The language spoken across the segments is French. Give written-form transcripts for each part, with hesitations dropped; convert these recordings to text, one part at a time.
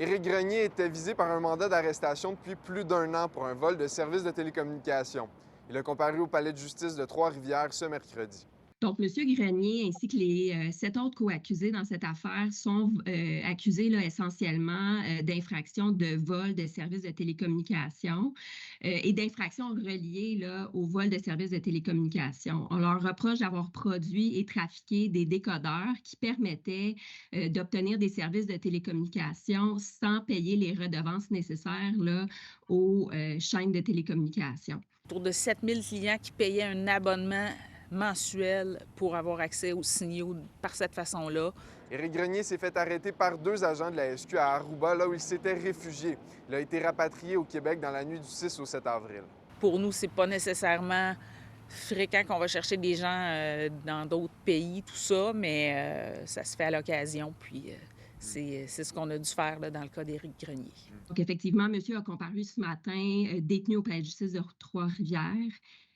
Éric Grenier était visé par un mandat d'arrestation depuis plus d'1 an pour un vol de services de télécommunications. Il a comparu au palais de justice de Trois-Rivières ce mercredi. Donc, M. Grenier ainsi que les 7 autres co-accusés dans cette affaire sont accusés là, essentiellement d'infraction de vol de services de télécommunications et d'infractions reliées là, au vol de services de télécommunications. On leur reproche d'avoir produit et trafiqué des décodeurs qui permettaient d'obtenir des services de télécommunications sans payer les redevances nécessaires là, aux chaînes de télécommunications. Autour de 7000 clients qui payaient un abonnement mensuel pour avoir accès aux signaux par cette façon-là. Éric Grenier s'est fait arrêter par 2 agents de la SQ à Aruba, là où il s'était réfugié. Il a été rapatrié au Québec dans la nuit du 6 au 7 avril. Pour nous, c'est pas nécessairement fréquent qu'on va chercher des gens dans d'autres pays, tout ça, mais ça se fait à l'occasion, puis c'est ce qu'on a dû faire là, dans le cas d'Éric Grenier. Donc, effectivement, monsieur a comparu ce matin, détenu au palais de justice de Trois-Rivières,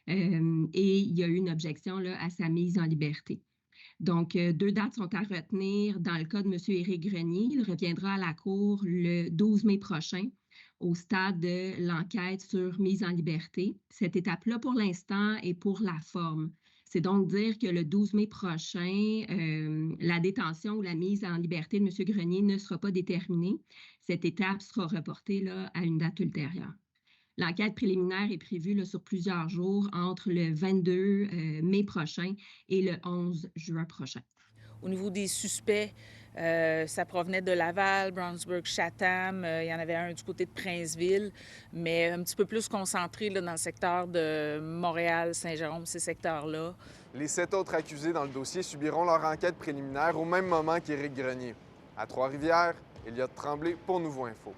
et il y a eu une objection là, à sa mise en liberté. Donc, 2 dates sont à retenir. Dans le cas de M. Éric Grenier, il reviendra à la Cour le 12 mai prochain au stade de l'enquête sur mise en liberté. Cette étape-là, pour l'instant, est pour la forme. C'est donc dire que le 12 mai prochain, la détention ou la mise en liberté de M. Grenier ne sera pas déterminée. Cette étape sera reportée là, à une date ultérieure. L'enquête préliminaire est prévue là, sur plusieurs jours entre le 22 mai prochain et le 11 juin prochain. Au niveau des suspects, ça provenait de Laval, Brownsburg, Chatham. Il y en avait un du côté de Princeville, mais un petit peu plus concentré là, dans le secteur de Montréal, Saint-Jérôme, ces secteurs-là. Les 7 autres accusés dans le dossier subiront leur enquête préliminaire au même moment qu'Éric Grenier. À Trois-Rivières, Elliott Tremblay pour Nouveau Info.